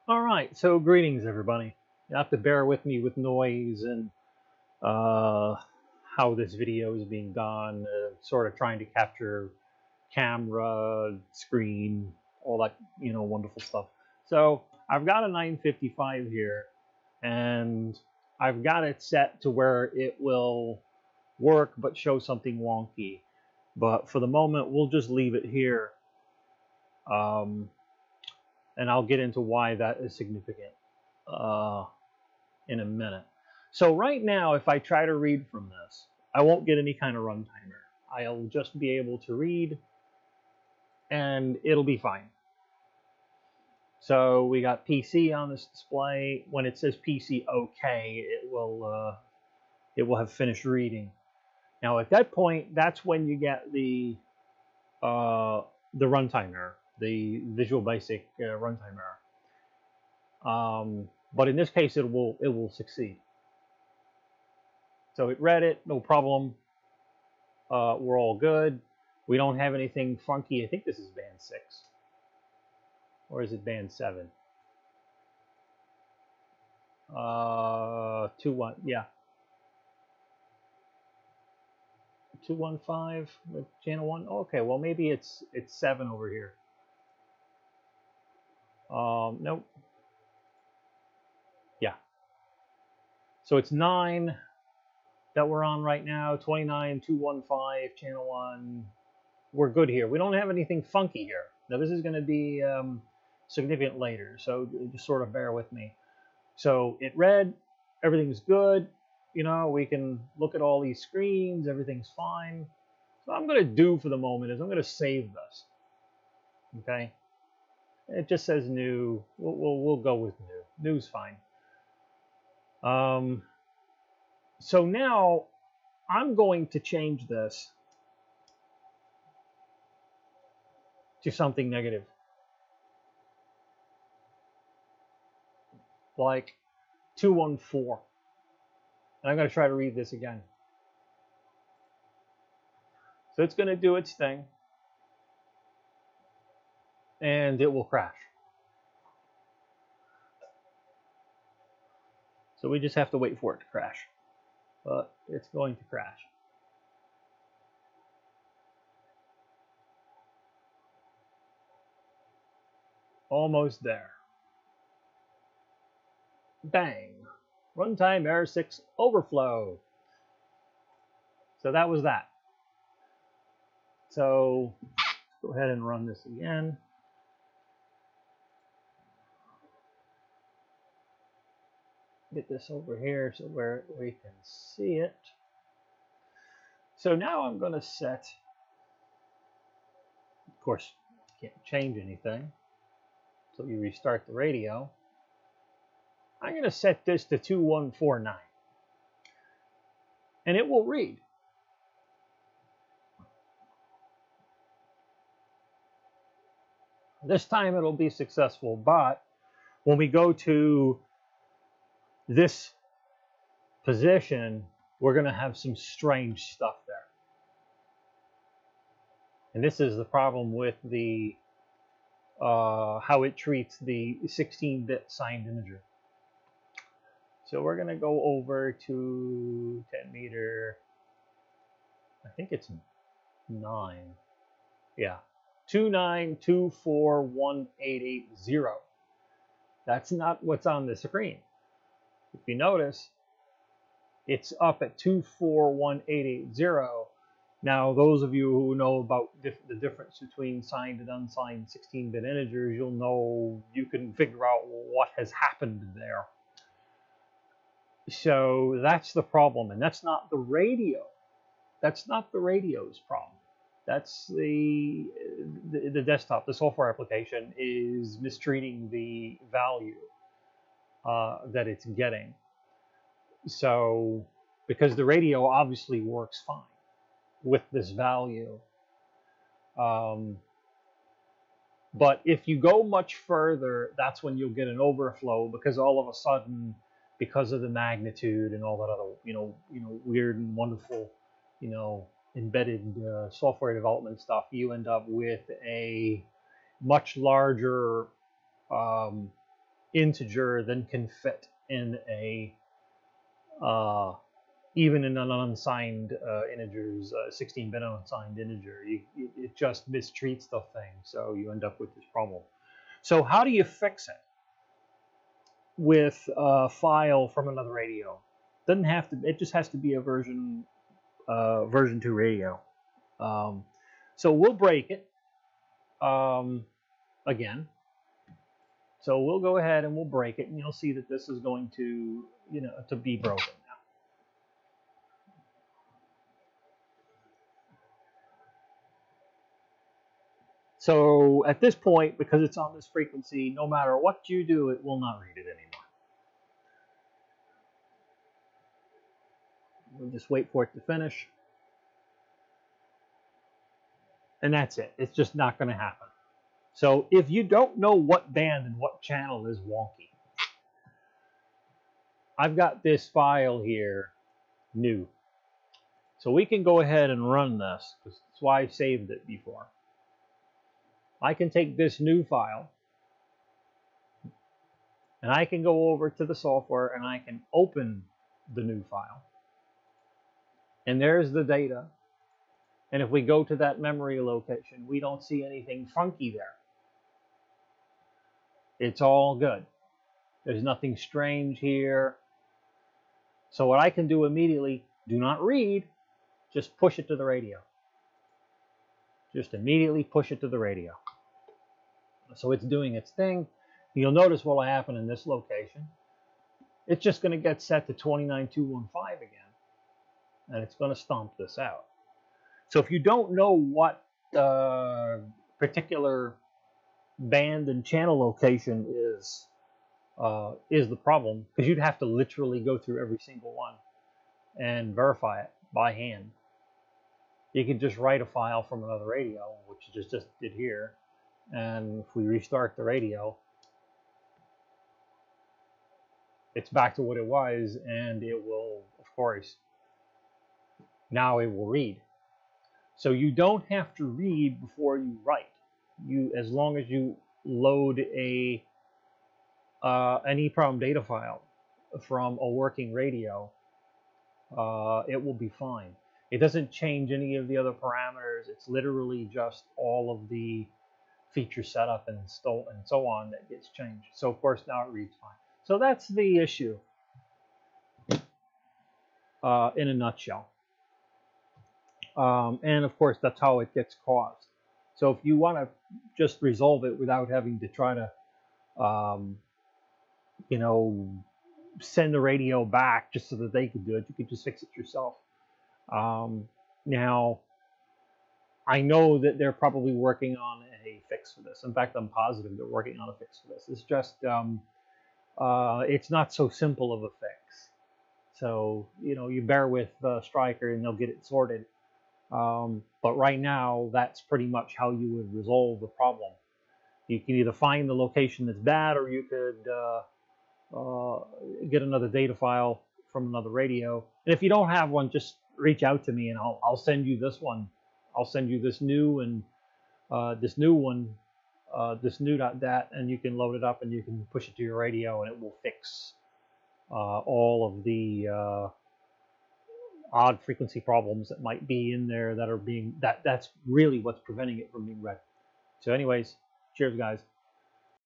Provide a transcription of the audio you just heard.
All right, so greetings, everybody. You have to bear with me with noise and how this video is being done, sort of trying to capture camera, screen, all that, wonderful stuff. So I've got a 955 here, and I've got it set to where it will work but show something wonky. But for the moment, we'll just leave it here. And I'll get into why that is significant in a minute. So right now, if I try to read from this, I won't get any kind of runtime error. I'll just be able to read, and it'll be fine. So we got PC on this display. When it says PC OK, it will have finished reading. Now at that point, that's when you get the runtime error, the Visual Basic runtime error. But in this case, it will succeed. So it read it, no problem. We're all good. We don't have anything funky. I think this is band 6. Or is it band 7? 2-1, yeah. 215 with channel 1. Okay, well maybe it's 7 over here. Nope. Yeah. So it's 9 that we're on right now. 29, 215, channel 1. We're good here. We don't have anything funky here. Now this is going to be significant later, so just sort of bear with me. So it read, everything's good. We can look at all these screens, everything's fine. So what I'm going to do for the moment is I'm going to save this. Okay? It just says new. We'll go with new. New's fine. So now I'm going to change this to something negative. Like 214. And I'm going to try to read this again. So it's going to do its thing. And it will crash. So we just have to wait for it to crash. But it's going to crash. Almost there. Bang. Runtime error 6 overflow. So that was that. So go ahead and run this again. Get this over here so where we can see it. So now I'm going to set, of course, can't change anything until you restart the radio. I'm going to set this to 2149. And it will read. This time it'll be successful, but when we go to this position, we're going to have some strange stuff there. And this is the problem with the how it treats the 16-bit signed integer. So we're going to go over to 10 meter. I think it's 9. Yeah. 2924180. That's not what's on the screen. If you notice, it's up at 241880. Now, those of you who know about the difference between signed and unsigned 16-bit integers, you'll know, you can figure out what has happened there. So that's the problem, and that's not the radio. That's not the radio's problem. That's the desktop, the software application is mistreating the value that it's getting. So, because the radio obviously works fine with this value. But if you go much further, that's when you'll get an overflow, because all of a sudden, because of the magnitude and all that other, weird and wonderful, embedded software development stuff, you end up with a much larger integer than can fit in a even in an unsigned integers, 16-bit unsigned integer. It just mistreats the thing, so you end up with this problem. So how do you fix it with a file from another radio? Doesn't have to. It just has to be a version 2 radio. So we'll break it again. So we'll go ahead and we'll break it, and you'll see that this is going to, to be broken now. So at this point, because it's on this frequency, no matter what you do, it will not read it anymore. We'll just wait for it to finish. And that's it. It's just not going to happen. So if you don't know what band and what channel is wonky, I've got this file here, new. So we can go ahead and run this, because that's why I saved it before. I can take this new file, and I can go over to the software, and I can open the new file. And there's the data. And if we go to that memory location, we don't see anything funky there. It's all good. There's nothing strange here. So what I can do immediately, do not read, just push it to the radio. Just immediately push it to the radio. So it's doing its thing. You'll notice what will happen in this location. It's just going to get set to 29215 again. And it's going to stomp this out. So if you don't know what particular band and channel location is the problem, because you'd have to literally go through every single one and verify it by hand. You can just write a file from another radio, which you just did here, and if we restart the radio, it's back to what it was, and it will, of course, now it will read. So you don't have to read before you write. As long as you load an EEPROM data file from a working radio, it will be fine. It doesn't change any of the other parameters. It's literally just all of the feature setup and so on that gets changed. So of course now it reads fine. So that's the issue in a nutshell. And of course that's how it gets caused. So if you want to just resolve it without having to try to send the radio back just so that they could do it, you could just fix it yourself. Now, I know that they're probably working on a fix for this. In fact, I'm positive they're working on a fix for this. It's just, it's not so simple of a fix. So, you bear with Stryker and they'll get it sorted. But right now, that's pretty much how you would resolve the problem. You can either find the location that's bad, or you could get another data file from another radio. And if you don't have one, just reach out to me and I'll send you this one. I'll send you this new and this new one, this new.dat, and you can load it up and you can push it to your radio, and it will fix all of the odd frequency problems that might be in there that are being that's really what's preventing it from being read. So anyways, cheers guys.